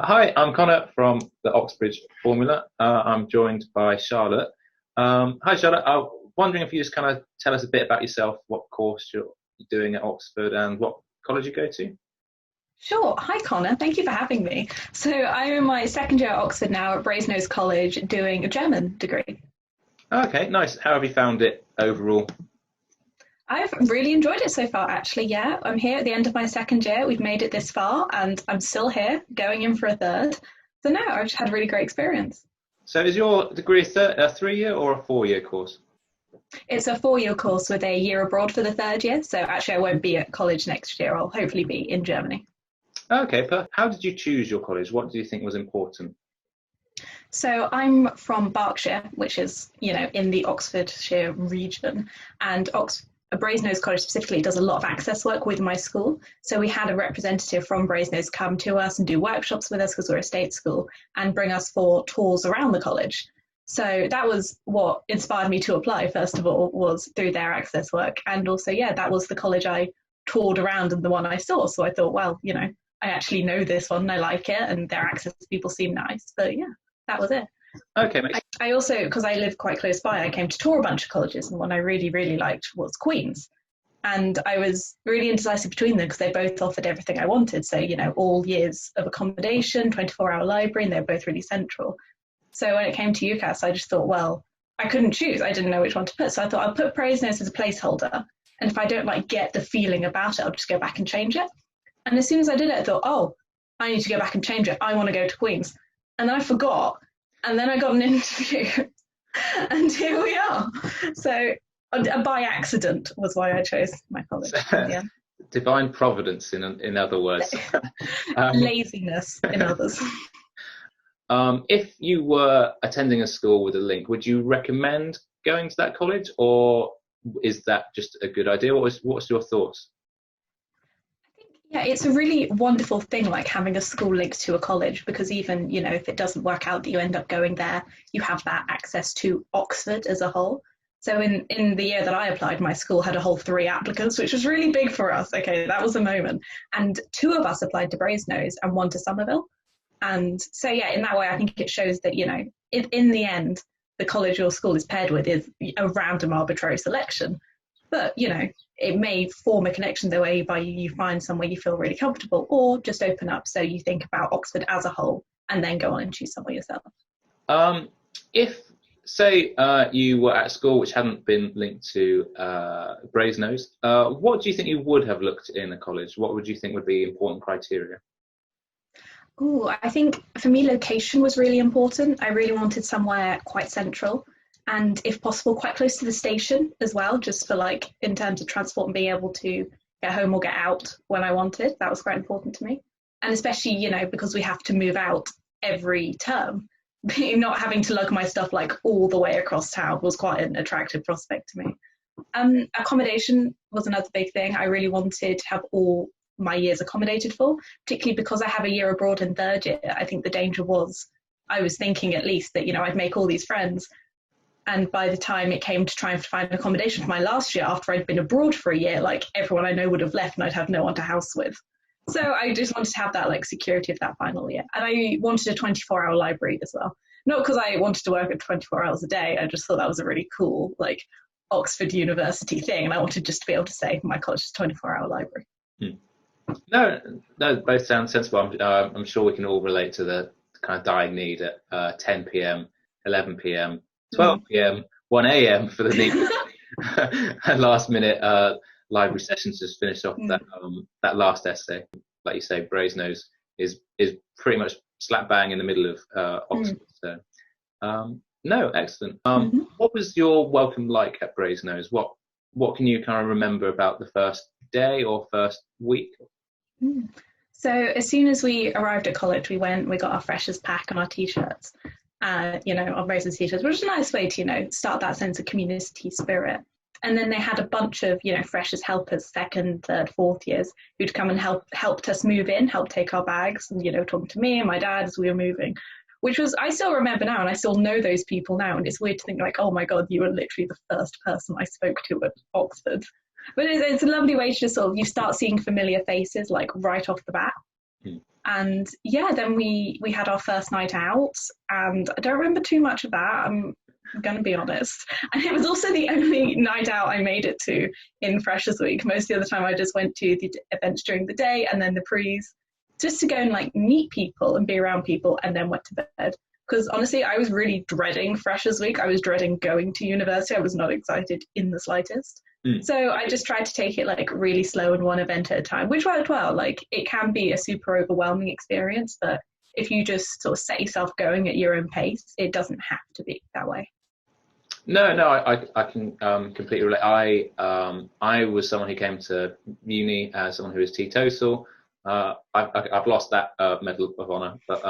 Hi, I'm Connor from the Oxbridge Formula. I'm joined by Charlotte. Hi, Charlotte. I'm wondering if you just kind of tell us a bit about yourself, what course you're doing at Oxford, and what college you go to. Sure. Hi, Connor. Thank you for having me. So I'm in my second year at Oxford now at Brasenose College doing a German degree. Okay, nice. How have you found it overall? I've really enjoyed it so far, actually. Yeah, I'm here at the end of my second year. We've made it this far and I'm still here going in for a third. So no, I've just had a really great experience. So is your degree a 3-year or a 4-year course? It's a 4-year course with a year abroad for the third year. So actually, I won't be at college next year. I'll hopefully be in Germany. Okay, but how did you choose your college? What do you think was important? So I'm from Berkshire, which is, in the Oxfordshire region, and Brasenose College specifically does a lot of access work with my school. So we had a representative from Brasenose come to us and do workshops with us because we're a state school and bring us for tours around the college. So that was what inspired me to apply, first of all, was through their access work. And also, yeah, that was the college I toured around and the one I saw. So I thought, well, I actually know this one, I like it, and their access people seem nice. But yeah, that was it. Okay, mate. I also, because I live quite close by, I came to tour a bunch of colleges, and one I really, really liked was Queen's. And I was really indecisive between them because they both offered everything I wanted. So, all years of accommodation, 24-hour library, and they're both really central. So when it came to UCAS, I just thought, well, I couldn't choose. I didn't know which one to put. So I thought I'll put Brasenose as a placeholder. And if I don't get the feeling about it, I'll just go back and change it. And as soon as I did it, I thought, oh, I need to go back and change it. I want to go to Queen's. And then I forgot. And then I got an interview. And here we are. So by accident was why I chose my college. Yeah. Divine providence, in other words. Laziness, in others. If you were attending a school with a link, would you recommend going to that college, or is that just a good idea? What's your thoughts? Yeah, it's a really wonderful thing, like having a school linked to a college, because even, if it doesn't work out that you end up going there, you have that access to Oxford as a whole. So in the year that I applied, my school had a whole 3 applicants, which was really big for us. Okay, that was a moment. And 2 of us applied to Brasenose and 1 to Somerville. And so, yeah, in that way, I think it shows that, in the end, the college your school is paired with is a random arbitrary selection. But, it may form a connection the way by you find somewhere you feel really comfortable, or just open up so you think about Oxford as a whole and then go on and choose somewhere yourself. If, say, you were at a school which hadn't been linked to Brasenose, what do you think you would have looked in a college? What would you think would be important criteria? Oh, I think for me, location was really important. I really wanted somewhere quite central and, if possible, quite close to the station as well, just for in terms of transport and being able to get home or get out when I wanted. That was quite important to me. And especially, because we have to move out every term, not having to lug my stuff all the way across town was quite an attractive prospect to me. Accommodation was another big thing. I really wanted to have all my years accommodated for, particularly because I have a year abroad in third year. I think the danger was, I was thinking at least that, I'd make all these friends. And by the time it came to trying to find accommodation for my last year, after I'd been abroad for a year, everyone I know would have left and I'd have no one to house with. So I just wanted to have that security of that final year. And I wanted a 24-hour library as well. Not because I wanted to work at 24 hours a day. I just thought that was a really cool, Oxford University thing. And I wanted just to be able to say my college is a 24-hour library. No, both sound sensible. I'm sure we can all relate to the kind of dying need at 10 p.m, 11 p.m, 12 p.m, 1 a.m. for the need. Last minute library sessions just finish off that last essay. Like you say, Brasenose is pretty much slap bang in the middle of Oxford. So no, excellent. What was your welcome like at Brasenose? What can you kind of remember about the first day or first week? So as soon as we arrived at college, we got our freshers pack and our t-shirts, our Brasenose t-shirts, which is a nice way to, start that sense of community spirit. And then they had a bunch of, freshers helpers, 2nd, 3rd, 4th years, who'd come and helped us move in, help take our bags, and, talking to me and my dad as we were moving, which was, I still remember now, and I still know those people now. And it's weird to think oh my God, you were literally the first person I spoke to at Oxford. But it's a lovely way to just you start seeing familiar faces right off the bat. Mm. And yeah, then we had our first night out, and I don't remember too much of that. I'm going to be honest. And it was also the only night out I made it to in Freshers Week. Most of the other time I just went to the events during the day and then the prees, just to go and like meet people and be around people, and then went to bed. Because honestly, I was really dreading Freshers Week. I was dreading going to university. I was not excited in the slightest. So I just tried to take it like really slow and one event at a time, which worked well. Like, it can be a super overwhelming experience, but if you just sort of set yourself going at your own pace, it doesn't have to be that way. No, I can completely relate. I was someone who came to uni as someone who was teetotal. I've lost that Medal of Honor, but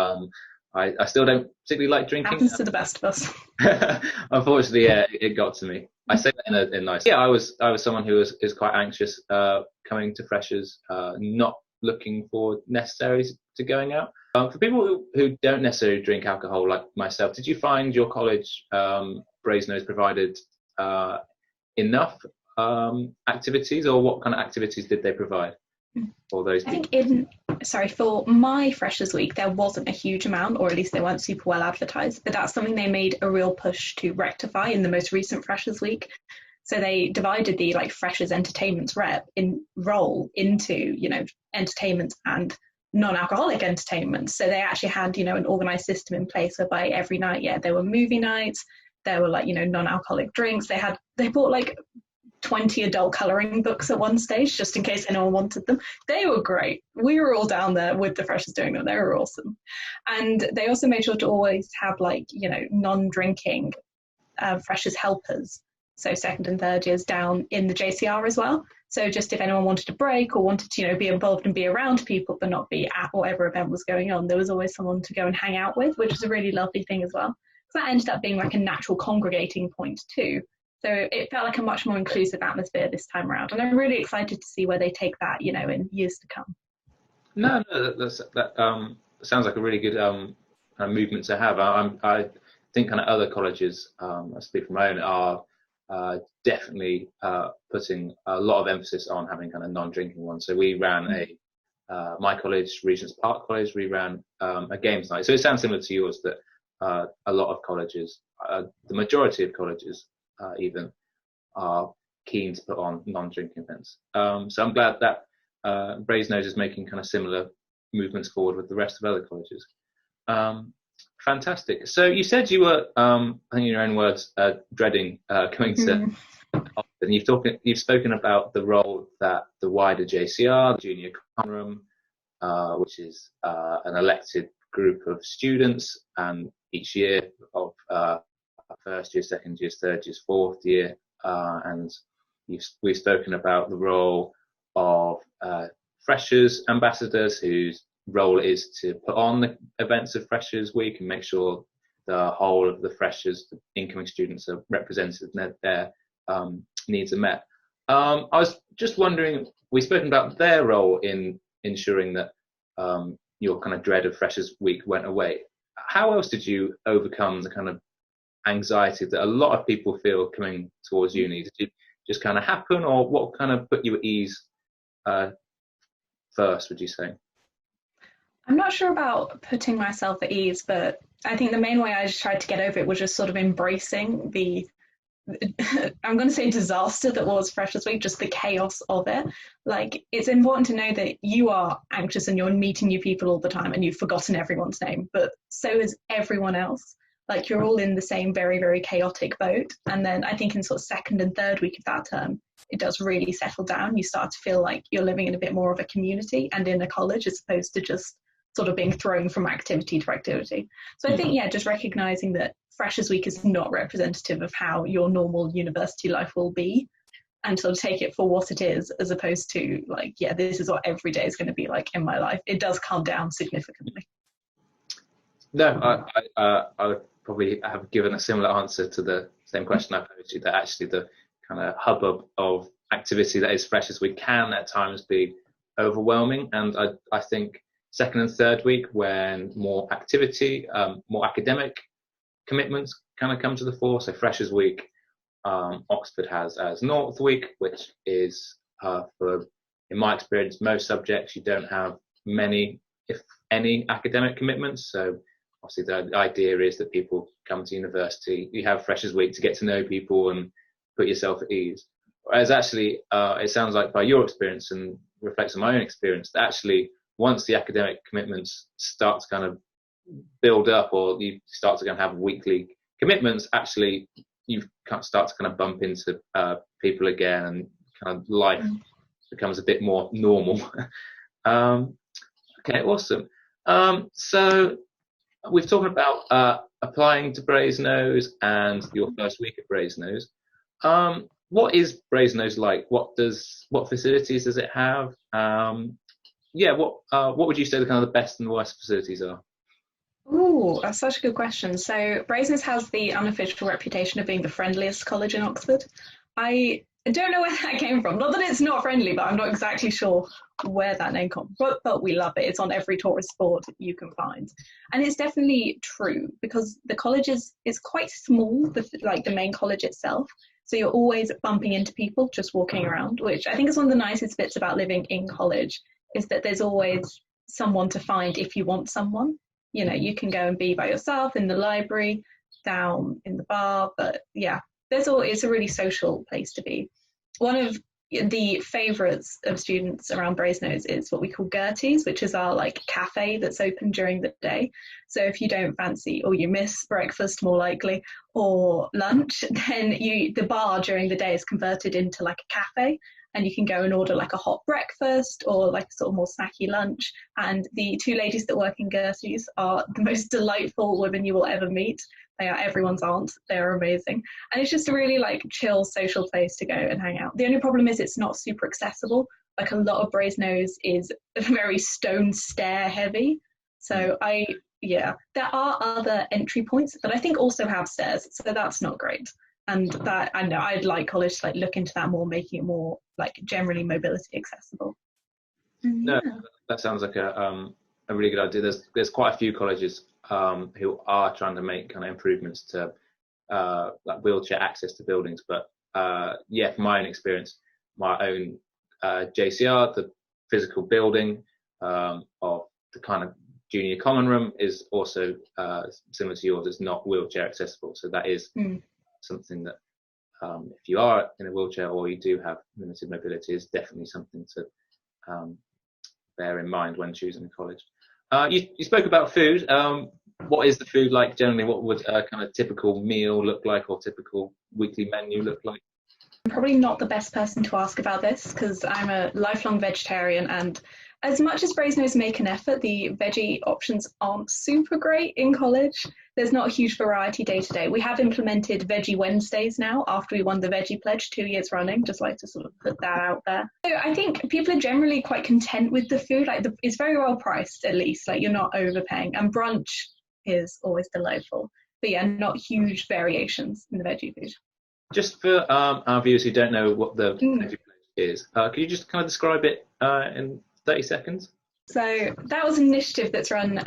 I still don't particularly like drinking. Happens to the best of us. Unfortunately, yeah, it got to me. I say that in a nice. Yeah, I was someone who is quite anxious coming to freshers, not looking forward necessarily to going out. For people who don't necessarily drink alcohol, like myself, did you find your college Brasenose provided enough activities, or what kind of activities did they provide for those people? I think for my Freshers Week, there wasn't a huge amount, or at least they weren't super well advertised, but that's something they made a real push to rectify in the most recent Freshers Week. So they divided the like Freshers Entertainments role into, you know, entertainment and non-alcoholic entertainment. So they actually had, you know, an organized system in place whereby every night, yeah, there were movie nights, there were like, you know, non-alcoholic drinks. They bought like 20 adult colouring books at one stage, just in case anyone wanted them. They were great. We were all down there with the freshers doing them. They were awesome. And they also made sure to always have like, you know, non-drinking freshers helpers. So second and third years down in the JCR as well. So just if anyone wanted to break or wanted to, you know, be involved and be around people, but not be at whatever event was going on, there was always someone to go and hang out with, which was a really lovely thing as well. So that ended up being like a natural congregating point too. So it felt like a much more inclusive atmosphere this time around. And I'm really excited to see where they take that, you know, in years to come. No, that sounds like a really good movement to have. I think kind of other colleges, I speak from my own, are definitely putting a lot of emphasis on having kind of non-drinking ones. So we ran my college, Regent's Park College, we ran a games night. So it sounds similar to yours, that a lot of colleges, the majority of colleges even, are keen to put on non-drinking events. So I'm glad that Brasenose is making kind of similar movements forward with the rest of other colleges. Fantastic. So you said you were, I think in your own words, dreading coming to Oxford. You've spoken about the role that the wider JCR, the Junior Common Room, which is an elected group of students, and each year of first year, second year, third year, fourth year, and we've spoken about the role of freshers ambassadors, whose role is to put on the events of Freshers Week and make sure the whole of the freshers, the incoming students, are represented and their needs are met. I was just wondering, we've spoken about their role in ensuring that your kind of dread of Freshers Week went away. How else did you overcome the kind of anxiety that a lot of people feel coming towards uni? Did it just kind of happen, or what kind of put you at ease first, would you say? I'm not sure about putting myself at ease, but I think the main way I just tried to get over it was just sort of embracing the I'm going to say disaster that was Freshers Week, just the chaos of it. Like, it's important to know that you are anxious and you're meeting new people all the time and you've forgotten everyone's name, but so is everyone else. Like, you're all in the same very, very chaotic boat. And then I think in sort of second and third week of that term, it does really settle down. You start to feel like you're living in a bit more of a community and in a college, as opposed to just sort of being thrown from activity to activity. So I think, yeah, just recognizing that Freshers Week is not representative of how your normal university life will be, and sort of take it for what it is, as opposed to like, yeah, this is what every day is going to be like in my life. It does calm down significantly. No, I would probably have given a similar answer to the same question I posed you, that actually the kind of hubbub of activity that is Freshers Week can at times be overwhelming. And I think second and third week, when more activity, more academic commitments kind of come to the fore. So Freshers Week, Oxford has as North Week, which is for, in my experience, most subjects you don't have many if any, academic commitments. So obviously the idea is that people come to university, you have Freshers Week to get to know people and put yourself at ease. Whereas actually, it sounds like by your experience and reflects on my own experience, that actually once the academic commitments start to kind of build up, or you start to kind of have weekly commitments, actually you start to kind of bump into people again, and kind of life becomes a bit more normal. Okay, awesome. So we've talked about applying to Brasenose and your first week at Brasenose. What is Brasenose like? What facilities does it have? What would you say the kind of the best and the worst facilities are? Ooh, that's such a good question. So Brasenose has the unofficial reputation of being the friendliest college in Oxford. I don't know where that came from. Not that it's not friendly, but I'm not exactly sure where that name comes from. But we love it. It's on every tourist board you can find. And it's definitely true, because the college is quite small, like the main college itself. So you're always bumping into people just walking around, which I think is one of the nicest bits about living in college, is that there's always someone to find if you want someone. You know, you can go and be by yourself in the library, down in the bar, but yeah, it's a really social place to be. One of the favourites of students around Brasenose is what we call Gertie's, which is our like cafe that's open during the day. So if you don't fancy, or you miss breakfast more likely, or lunch, then the bar during the day is converted into like a cafe, and you can go and order like a hot breakfast or like a sort of more snacky lunch. And the two ladies that work in Gertie's are the most delightful women you will ever meet. They are everyone's aunt. They are amazing. And it's just a really like chill social place to go and hang out. The only problem is it's not super accessible. Like a lot of Brasenose is very stone stair heavy. So there are other entry points that I think also have stairs. So that's not great. And that, I know, I'd like college to like look into that more, making it more like generally mobility accessible. No, that sounds like a really good idea. There's quite a few colleges who are trying to make kind of improvements to like wheelchair access to buildings. But from my own experience, my own JCR, the physical building of the kind of junior common room is also similar to yours. It's not wheelchair accessible, so that is something that if you are in a wheelchair or you do have limited mobility, is definitely something to bear in mind when choosing a college. You spoke about food. What is the food like generally? What would a kind of typical meal look like, or typical weekly menu look like? I'm probably not the best person to ask about this, because I'm a lifelong vegetarian, and as much as Brasenose make an effort, the veggie options aren't super great in college. There's not a huge variety day to day. We have implemented Veggie Wednesdays now after we won the Veggie Pledge 2 years running. Just like to sort of put that out there. So I think people are generally quite content with the food. Like it's very well priced, at least. Like you're not overpaying. And brunch is always delightful. But yeah, not huge variations in the veggie food. Just for our viewers who don't know what the Veggie Pledge is, could you just kind of describe it in 30 seconds? So that was an initiative that's run,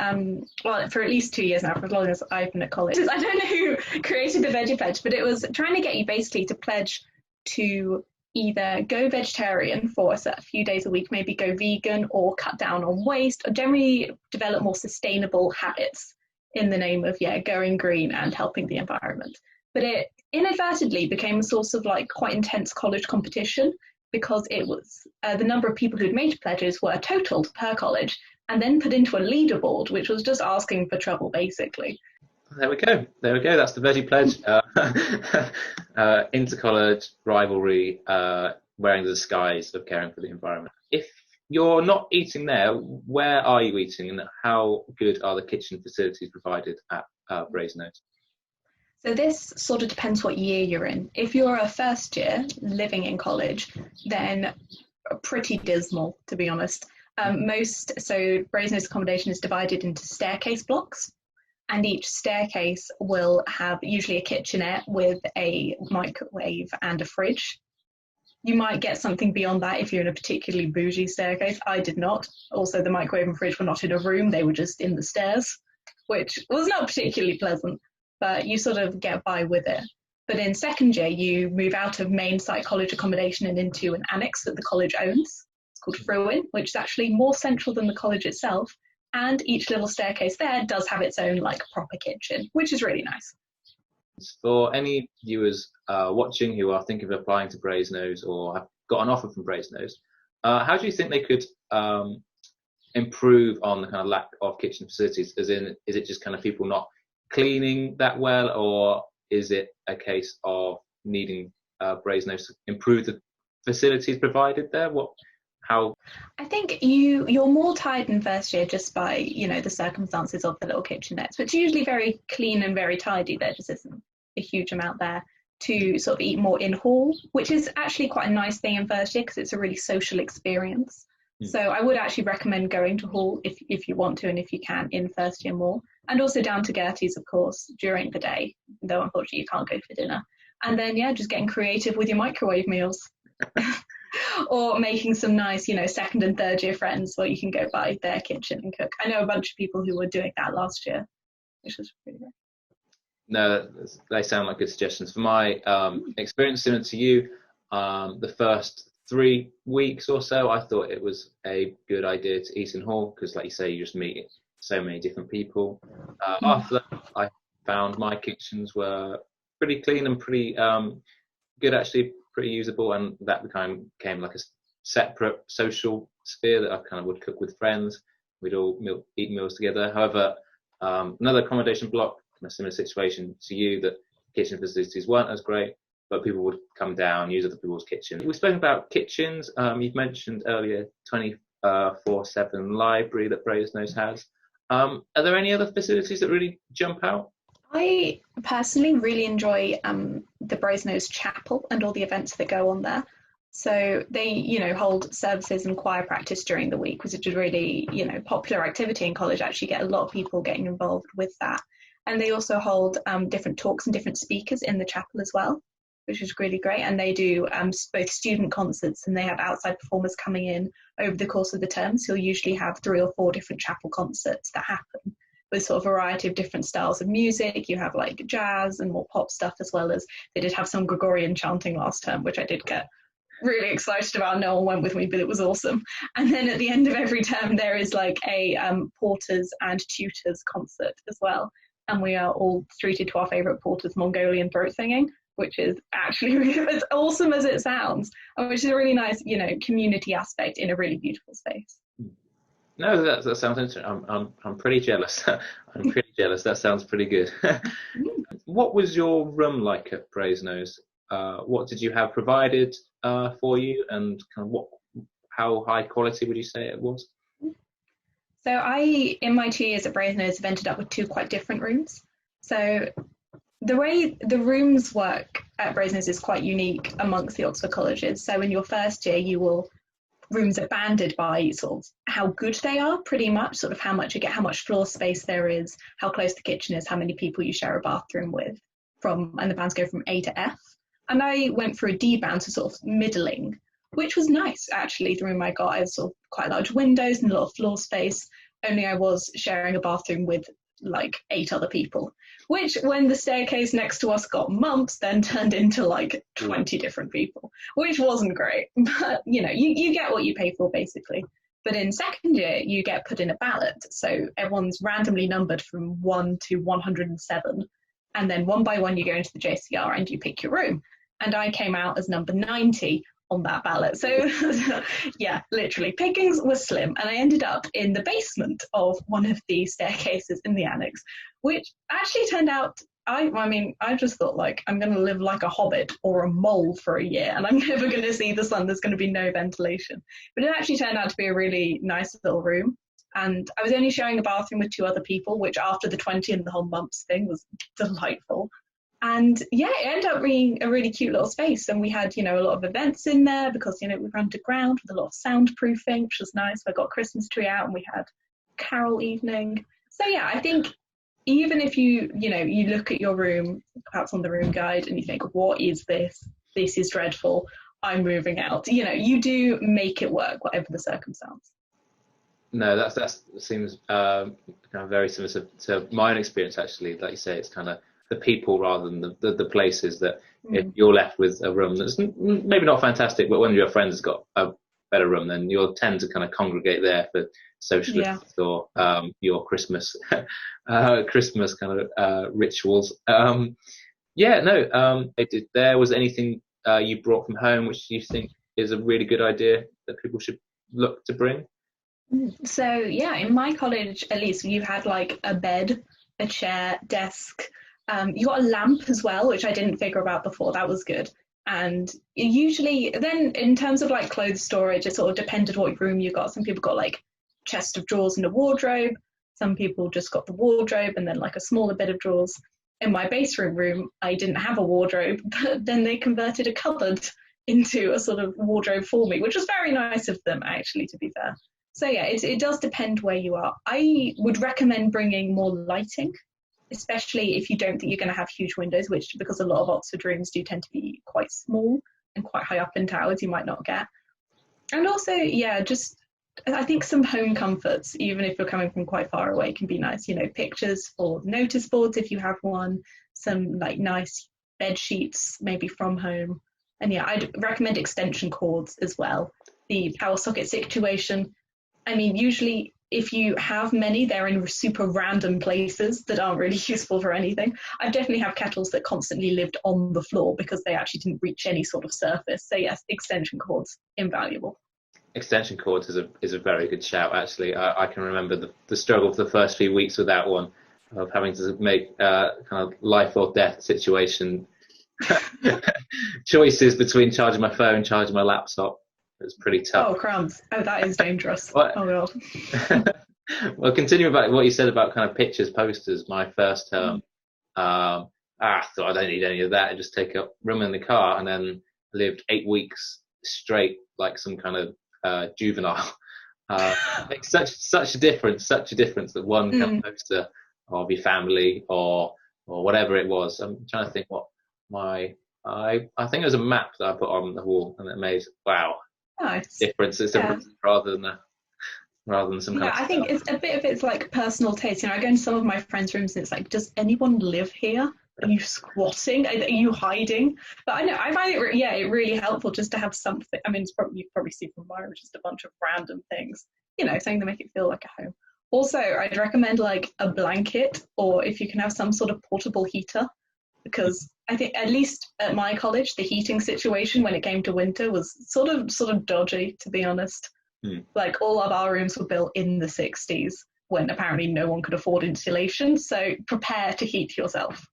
for at least 2 years now, for as long as I've been at college. I don't know who created the Veggie Pledge, but it was trying to get you basically to pledge to either go vegetarian for a few days a week, maybe go vegan, or cut down on waste, or generally develop more sustainable habits in the name of, going green and helping the environment. But it inadvertently became a source of like quite intense college competition, because it was the number of people who'd made pledges were totaled per college and then put into a leaderboard, which was just asking for trouble, basically. There we go. That's the Veggie Pledge. Inter-college rivalry, wearing the disguise of caring for the environment. If you're not eating there, where are you eating, and how good are the kitchen facilities provided at Brasenose? So this sort of depends what year you're in. If you're a first year living in college, then pretty dismal, to be honest. Brasenose accommodation is divided into staircase blocks, and each staircase will have usually a kitchenette with a microwave and a fridge. You might get something beyond that if you're in a particularly bougie staircase. I did not. Also, the microwave and fridge were not in a room, they were just in the stairs, which was not particularly pleasant. But you sort of get by with it. But in second year, you move out of main site college accommodation and into an annex that the college owns. It's called Fruin, which is actually more central than the college itself, And each little staircase there does have its own like proper kitchen, which is really nice. For any viewers watching who are thinking of applying to Brasenose or have got an offer from Brasenose, how do you think they could improve on the kind of lack of kitchen facilities? As in, is it just kind of people not cleaning that well, or is it a case of needing Brasenose to improve the facilities provided there? How? I think you're more tired in first year just by, you know, the circumstances of the little kitchenettes, which are usually very clean and very tidy. There just isn't a huge amount there to sort of eat more in hall, which is actually quite a nice thing in first year because it's a really social experience. So I would actually recommend going to hall if you want to and if you can in first year more, and also down to Gertie's, of course, during the day, though unfortunately you can't go for dinner. And then, yeah, just getting creative with your microwave meals. Or making some nice, you know, second and third year friends where you can go by their kitchen and cook. I know a bunch of people who were doing that last year, which was really great. No, they sound like good suggestions. For my experience, similar to you, the first 3 weeks or so, I thought it was a good idea to eat in hall because, like you say, you just meet so many different people. After that, I found my kitchens were pretty clean and pretty good, actually, pretty usable, and that became like a separate social sphere that I kind of would cook with friends. We'd all eat meals together. However, another accommodation block, in a similar situation to you, that kitchen facilities weren't as great, but people would come down, use other people's kitchens. We've spoken about kitchens. You've mentioned earlier 24/7 library that Brasenose has. Are there any other facilities that really jump out? I personally really enjoy the Brasenose Chapel and all the events that go on there. So they, you know, hold services and choir practice during the week, which is really, you know, popular activity in college. Actually get a lot of people getting involved with that. And they also hold different talks and different speakers in the chapel as well, which is really great. And they do both student concerts and they have outside performers coming in over the course of the term. So you'll usually have 3 or 4 different chapel concerts that happen with sort of a variety of different styles of music. You have like jazz and more pop stuff, as well as they did have some Gregorian chanting last term, which I did get really excited about. No one went with me, but it was awesome. And then at the end of every term, there is like a porters and tutors concert as well. And we are all treated to our favourite porter's Mongolian throat singing, which is actually really as awesome as it sounds, and which is a really nice, you know, community aspect in a really beautiful space. No, that sounds interesting. I'm pretty jealous. I'm pretty jealous. That sounds pretty good. What was your room like at Brasenose? What did you have provided for you, and kind of how high quality would you say it was? So in my 2 years at Brasenose, have ended up with 2 quite different rooms. So the way the rooms work at Brasenose is quite unique amongst the Oxford colleges. So in your first year, rooms are banded by sort of how good they are, pretty much, sort of how much you get, how much floor space there is, how close the kitchen is, how many people you share a bathroom with, and the bands go from A to F. And I went for a D band, so sort of middling, which was nice, actually. The room I got, I had sort of quite large windows and a lot of floor space, only I was sharing a bathroom with like 8 other people, which when the staircase next to us got mumps, then turned into like 20 different people, which wasn't great. But, you know, you get what you pay for, basically. But in second year, you get put in a ballot. So everyone's randomly numbered from 1 to 107. And then one by one, you go into the JCR and you pick your room. And I came out as number 90 on that ballot. So yeah, literally pickings were slim, and I ended up in the basement of one of the staircases in the annex, which actually turned out, I just thought, like, I'm going to live like a hobbit or a mole for a year and I'm never going to see the sun. There's going to be no ventilation. But it actually turned out to be a really nice little room. And I was only sharing a bathroom with 2 other people, which after the 20 and the whole mumps thing was delightful. And yeah, it ended up being a really cute little space. And we had, you know, a lot of events in there because, you know, we were underground with a lot of soundproofing, which was nice. I got a Christmas tree out and we had carol evening. So yeah, I think even if you look at your room, perhaps on the room guide, and you think, what is this? This is dreadful. I'm moving out. You know, you do make it work, whatever the circumstance. No, that seems kind of very similar to my own experience, actually. Like you say, it's kind of the people rather than the places that if you're left with a room that's maybe not fantastic, but one of your friends has got a better room, then you'll tend to kind of congregate there for social events or your Christmas Christmas kind of rituals. There was anything you brought from home which you think is a really good idea that people should look to bring? So yeah, in my college, at least, you had like a bed, a chair, desk. You got a lamp as well, which I didn't figure about before. That was good. And usually, then in terms of like clothes storage, it sort of depended what room you got. Some people got like chest of drawers and a wardrobe. Some people just got the wardrobe and then like a smaller bit of drawers. In my base room, I didn't have a wardrobe, but then they converted a cupboard into a sort of wardrobe for me, which was very nice of them, actually, to be fair. So yeah, it does depend where you are. I would recommend bringing more lighting, especially if you don't think you're going to have huge windows, which, because a lot of Oxford rooms do tend to be quite small and quite high up in towers, you might not get. And also, yeah, just I think some home comforts, even if you're coming from quite far away, can be nice. You know, pictures for notice boards if you have one, some like nice bed sheets maybe from home. And yeah, I'd recommend extension cords as well. The power socket situation, I mean, usually if you have many, they're in super random places that aren't really useful for anything. I definitely have kettles that constantly lived on the floor because they actually didn't reach any sort of surface. So yes, extension cords, invaluable. Extension cords is a very good shout, actually. I can remember the struggle for the first few weeks with that one, of having to make kind of life or death situation choices between charging my phone, charging my laptop. It was pretty tough. Oh, crumbs. Oh, that is dangerous. Oh, God. Well, continuing about what you said about kind of pictures, posters, my first term, I thought I don't need any of that. I just take up room in the car, and then lived 8 weeks straight like some kind of juvenile. Makes such a difference that one kind of poster of your family or whatever it was. I'm trying to think what I think it was a map that I put on the wall, and it made nice difference. It's a rather than some kind of I think it's a bit of it's like personal taste. You know, I go into some of my friends' rooms and it's like, does anyone live here? Are you squatting? Are you hiding? But I find it really helpful just to have something. I mean, you probably see from mine, just a bunch of random things, you know, something to make it feel like a home. Also, I'd recommend like a blanket, or if you can have some sort of portable heater, because I think at least at my college, the heating situation when it came to winter was sort of dodgy, to be honest. Like all of our rooms were built in the 60s when apparently no one could afford insulation. So prepare to heat yourself.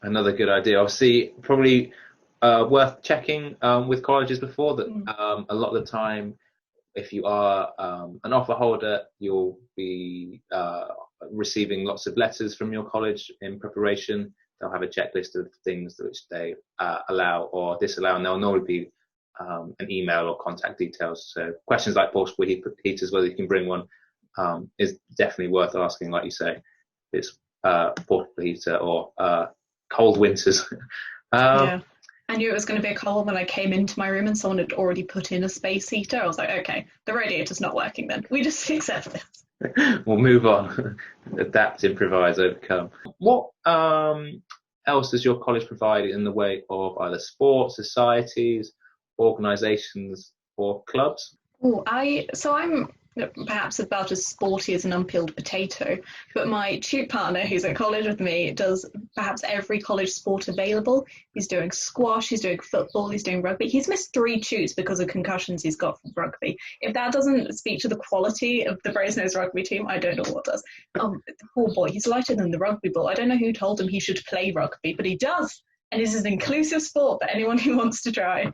Another good idea. Obviously, probably worth checking with colleges before that. A lot of the time, if you are an offer holder, you'll be receiving lots of letters from your college in preparation. They'll have a checklist of things which they allow or disallow, and there'll normally be an email or contact details. So questions like portable heaters, whether you can bring one, is definitely worth asking. Like you say, it's portable heater or cold winters. I knew it was going to be a cold when I came into my room and someone had already put in a space heater. I was like, okay, the radiator's not working then. We just accept this. We'll move on. Adapt, improvise, overcome. What else does your college provide in the way of either sports, societies, organisations, or clubs? I'm perhaps about as sporty as an unpeeled potato, but my tute partner, who's at college with me, does perhaps every college sport available. He's doing squash, he's doing football, he's doing rugby. He's missed 3 tutes because of concussions he's got from rugby. If that doesn't speak to the quality of the Brasenose rugby team, I don't know what does. Poor boy, he's lighter than the rugby ball. I don't know who told him he should play rugby, but he does. And this is an inclusive sport for anyone who wants to try.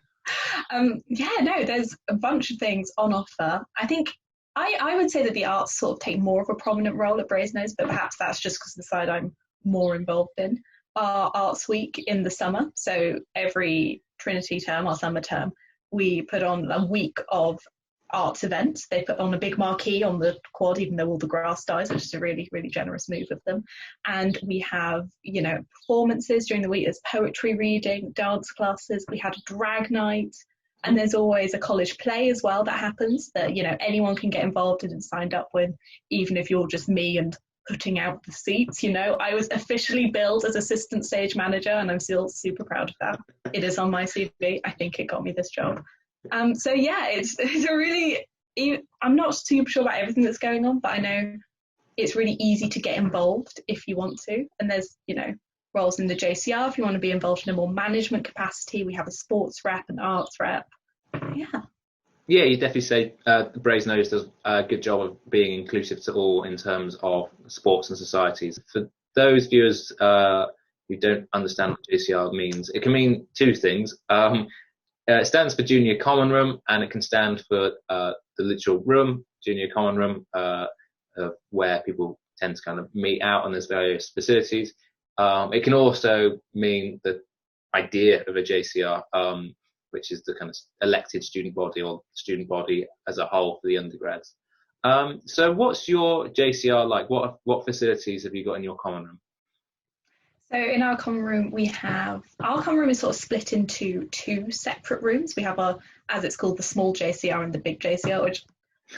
There's a bunch of things on offer. I think I would say that the arts sort of take more of a prominent role at Brasenose, but perhaps that's just because of the side I'm more involved in. Our Arts Week in the summer, so every Trinity term, our summer term, we put on a week of arts events. They put on a big marquee on the quad, even though all the grass dies, which is a really, really generous move of them. And we have, performances during the week. There's poetry reading, dance classes. We had a drag night. And there's always a college play as well that happens that, anyone can get involved in and signed up with, even if you're just me and putting out the seats. I was officially billed as assistant stage manager, and I'm still super proud of that. It is on my CV. I think it got me this job. So yeah, it's a really, I'm not super sure about everything that's going on, but I know it's really easy to get involved if you want to. And there's, roles in the JCR if you want to be involved in a more management capacity. We have a sports rep and arts rep. Yeah. Yeah, you definitely say Brasenose does a good job of being inclusive to all in terms of sports and societies. For those viewers who don't understand what JCR means, it can mean two things. It stands for Junior Common Room, and it can stand for the literal room, Junior Common Room, where people tend to kind of meet out, and there's various facilities. It can also mean the idea of a JCR, which is the kind of elected student body or student body as a whole for the undergrads. So what's your JCR like? What facilities have you got in your common room? So in our common room, our common room is sort of split into two separate rooms. We have as it's called, the small JCR and the big JCR, which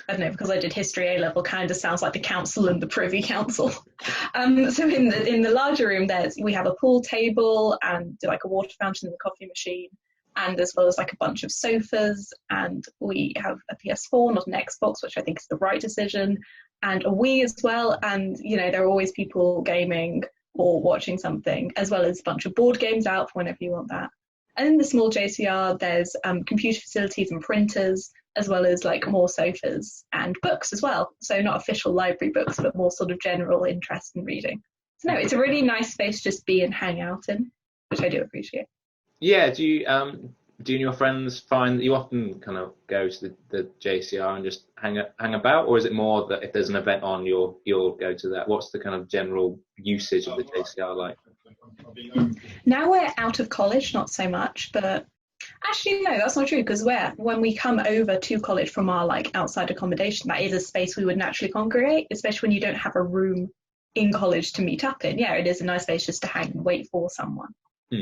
I don't know, because I did history A level, kind of sounds like the council and the Privy Council. So in the larger room, we have a pool table and like a water fountain and a coffee machine, and as well as like a bunch of sofas, and we have a PS4, not an Xbox, which I think is the right decision, and a Wii as well. And there are always people gaming or watching something, as well as a bunch of board games out for whenever you want that. And in the small JCR, there's computer facilities and printers, as well as like more sofas and books as well. So not official library books, but more sort of general interest in reading. So no, it's a really nice space to just be and hang out in, which I do appreciate. Yeah, do you and your friends find that you often kind of go to the JCR and just hang about, or is it more that if there's an event on, you'll go to that? What's the kind of general usage of the JCR like? Now we're out of college, not so much, but actually no, that's not true, because when we come over to college from our like outside accommodation, that is a space we would naturally congregate, especially when you don't have a room in college to meet up in. Yeah, it is a nice space just to hang and wait for someone.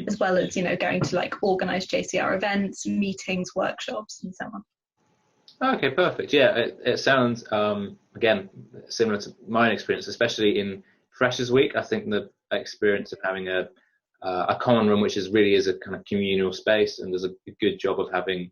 As well as going to like organised JCR events, meetings, workshops, and so on. Okay, perfect. Yeah, it sounds again similar to my experience, especially in Freshers Week. I think the experience of having a common room, which really is a kind of communal space, and does a good job of having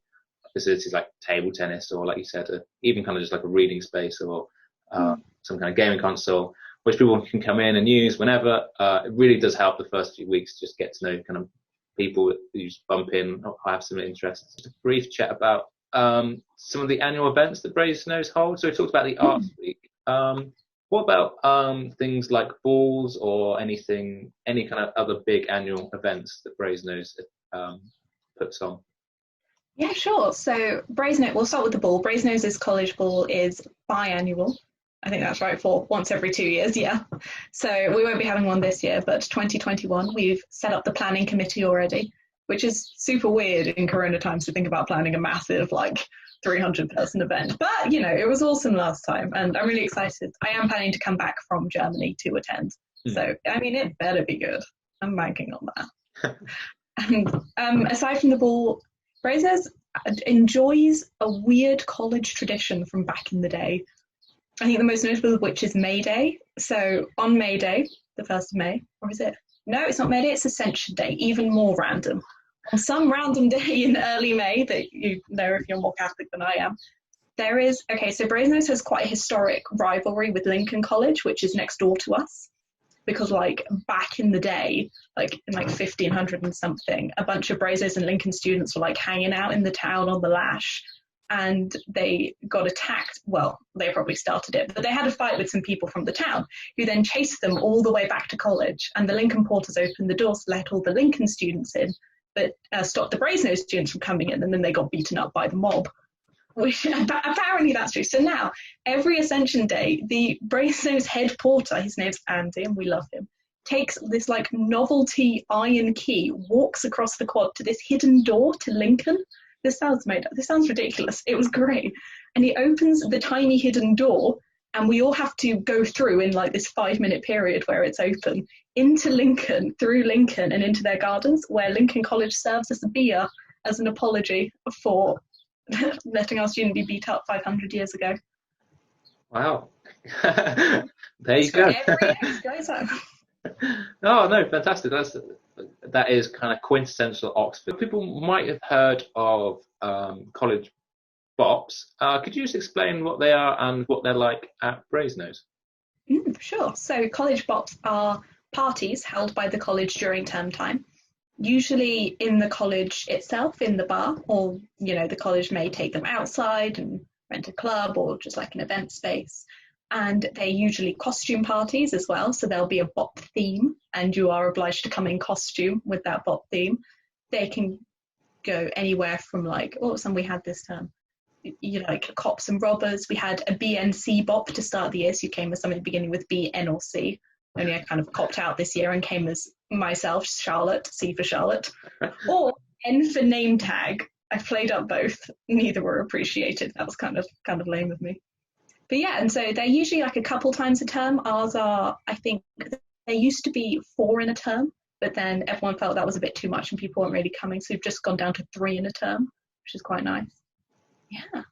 facilities like table tennis, or like you said, even kind of just like a reading space, or some kind of gaming console, which people can come in and use whenever. It really does help the first few weeks just get to know kind of people who just bump in or have similar interests. Just a brief chat about some of the annual events that Brasenose holds. So we talked about the Arts Week. What about things like balls or any kind of other big annual events that Brasenose puts on? Yeah, sure. So Brasenose, we'll start with the ball. Brasenose's college ball is biannual. I think that's right, for once every 2 years, yeah. So we won't be having one this year, but 2021, we've set up the planning committee already, which is super weird in Corona times to think about planning a massive, like, 300-person event. But, it was awesome last time, and I'm really excited. I am planning to come back from Germany to attend. So, I mean, it better be good. I'm banking on that. And aside from the ball, Brasenose enjoys a weird college tradition from back in the day. I think the most notable of which is May Day. So on May Day, the 1st of May, or is it? No, it's not May Day, it's Ascension Day, even more random. On some random day in early May, that you know if you're more Catholic than I am, so Brasenose has quite a historic rivalry with Lincoln College, which is next door to us. Because like back in the day, like in like 1500 and something, a bunch of Brasenose and Lincoln students were like hanging out in the town on the Lash, and they got attacked. Well, they probably started it, but they had a fight with some people from the town who then chased them all the way back to college, and the Lincoln porters opened the doors to let all the Lincoln students in, but stopped the Brasenose students from coming in, and then they got beaten up by the mob. Which apparently that's true. So now, every Ascension Day, the Brasenose head porter, his name's Andy, and we love him, takes this like novelty iron key, walks across the quad to this hidden door to Lincoln. This sounds made up. This sounds ridiculous. It was great. And he opens the tiny hidden door, and we all have to go through in like this 5-minute period where it's open, into Lincoln, through Lincoln, and into their gardens, where Lincoln College serves us a beer as an apology for letting our student be beat up 500 years ago. Wow. There you go. Every year, Oh no, fantastic! That's that is kind of quintessential Oxford. People might have heard of college bops. Could you just explain what they are and what they're like at Brasenose? Sure. So college bops are parties held by the college during term time, usually in the college itself, in the bar, or, the college may take them outside and rent a club or just like an event space. And they're usually costume parties as well. So there'll be a bop theme and you are obliged to come in costume with that bop theme. They can go anywhere from like, what was some we had this term? Like cops and robbers. We had a BNC bop to start the year. So you came with something beginning with B, N or C. Only I kind of copped out this year and came as myself, Charlotte, C for Charlotte. Or N for name tag. I played up both. Neither were appreciated. That was kind of lame of me. But yeah, and so they're usually like a couple times a term. Ours are, I think, there used to be 4 in a term, but then everyone felt that was a bit too much and people weren't really coming. So we've just gone down to 3 in a term, which is quite nice. Yeah.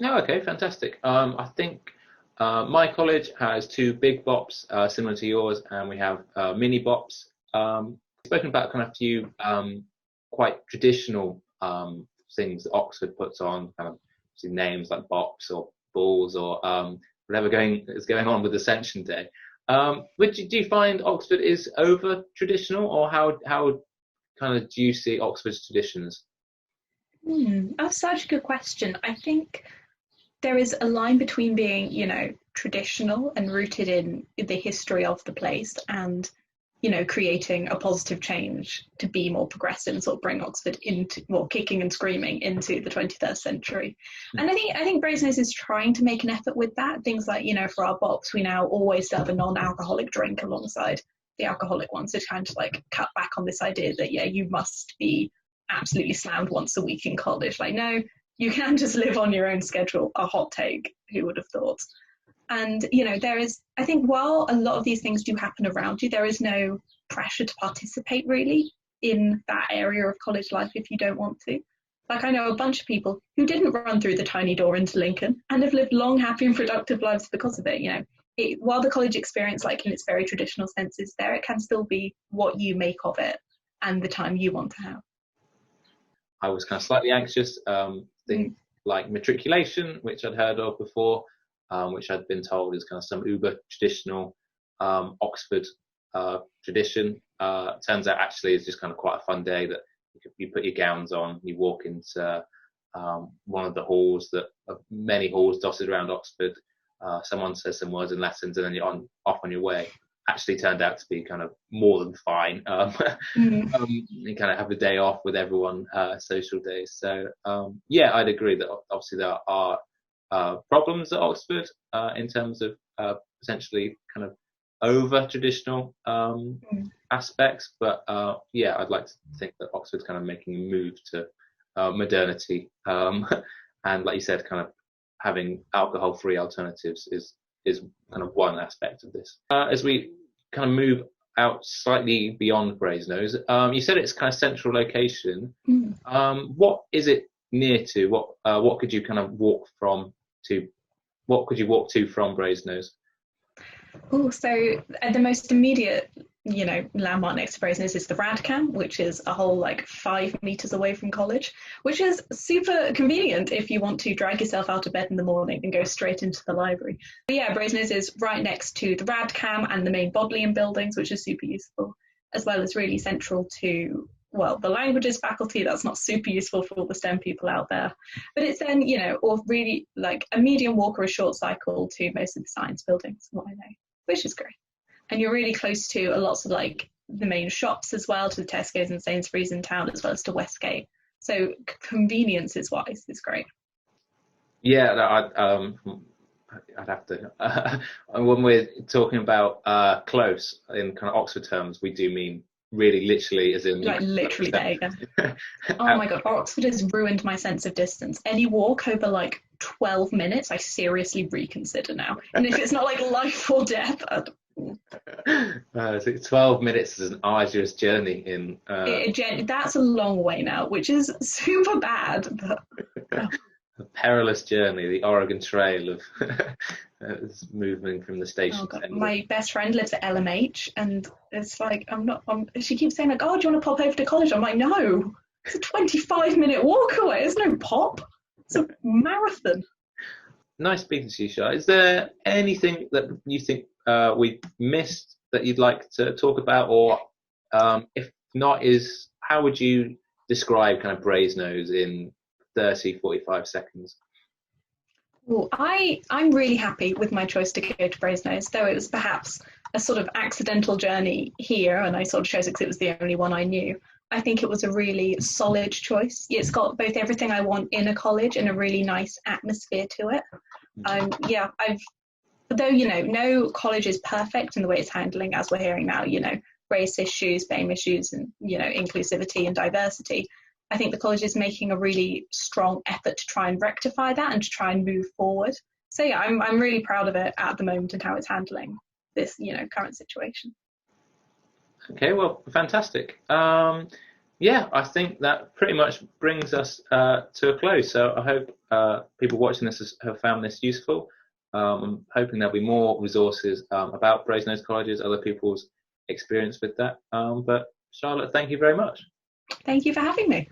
Oh, okay, fantastic. I think my college has 2 big bops, similar to yours, and we have mini bops. We've spoken about kind of a few quite traditional things that Oxford puts on, kind of names like bops or balls or whatever is going on with Ascension Day. Do you find Oxford is over traditional, or how kind of do you see Oxford's traditions? That's such a good question. I think there is a line between being, traditional and rooted in the history of the place and, creating a positive change to be more progressive and sort of bring Oxford into more kicking and screaming into the 21st century. And I think Brasenose is trying to make an effort with that. Things like, for our bops, we now always serve a non-alcoholic drink alongside the alcoholic one. So to kind of like cut back on this idea that, you must be absolutely slammed once a week in college. Like, no, you can just live on your own schedule. A hot take, who would have thought? And, there is, I think while a lot of these things do happen around you, there is no pressure to participate really in that area of college life if you don't want to. Like, I know a bunch of people who didn't run through the tiny door into Lincoln and have lived long, happy and productive lives because of it. While the college experience, like in its very traditional sense, is there, it can still be what you make of it and the time you want to have. I was kind of slightly anxious, things like matriculation, which I'd heard of before, which I'd been told is kind of some uber traditional Oxford tradition. Turns out actually it's just kind of quite a fun day that you put your gowns on, you walk into one of the halls of many halls dotted around Oxford. Someone says some words in lessons and then you're off on your way. Actually turned out to be kind of more than fine. You kind of have a day off with everyone, social days. So yeah, I'd agree that obviously there are problems at Oxford in terms of potentially kind of over traditional aspects, but yeah, I'd like to think that Oxford's kind of making a move to modernity, and like you said, kind of having alcohol-free alternatives is kind of one aspect of this. As we kind of move out slightly beyond Brasenose, you said it's kind of central location. What is it near to? What could you kind of walk from to? What could you walk to from Brasenose? Oh, so the most immediate, landmark next to Brasenose is the Radcam, which is a whole like 5 meters away from college, which is super convenient if you want to drag yourself out of bed in the morning and go straight into the library. But yeah, Brasenose is right next to the Radcam and the main Bodleian buildings, which is super useful, as well as really central to, well, the languages faculty. That's not super useful for all the STEM people out there. But it's then, or really like a medium walk or a short cycle to most of the science buildings, from what I know, which is great. And you're really close to lots of like the main shops as well, to the Tesco's and Sainsbury's in town, as well as to Westgate. So conveniences wise, it's great. Yeah, I'd have to. When we're talking about close in kind of Oxford terms, we do mean really literally, as in like literally there. Yeah. Oh my god, Oxford has ruined my sense of distance. Any walk over like 12 minutes, I seriously reconsider now. And if it's not like life or death, so 12 minutes is an arduous journey in that's a long way now, which is super bad, but a perilous journey, the Oregon Trail of It's moving from the station. Oh God, my best friend lives at LMH, and it's like she keeps saying like, "Oh, do you want to pop over to college?" I'm like, "No, it's a 25-minute walk away. There's no pop. It's a marathon." Nice speaking to you, Shah. Is there anything that you think we missed that you'd like to talk about, or if not, how would you describe kind of Brasenose in 30, 45 seconds? Well, I'm really happy with my choice to go to Brasenose, though it was perhaps a sort of accidental journey here, and I sort of chose it because it was the only one I knew. I think it was a really solid choice. It's got both everything I want in a college and a really nice atmosphere to it. Though, no college is perfect in the way it's handling, as we're hearing now, race issues, BAME issues, and, inclusivity and diversity. I think the college is making a really strong effort to try and rectify that and to try and move forward. So yeah, I'm really proud of it at the moment and how it's handling this, current situation. Okay, well, fantastic. I think that pretty much brings us to a close. So I hope people watching this have found this useful. I'm hoping there'll be more resources about Brasenose colleges, other people's experience with that. But Charlotte, thank you very much. Thank you for having me.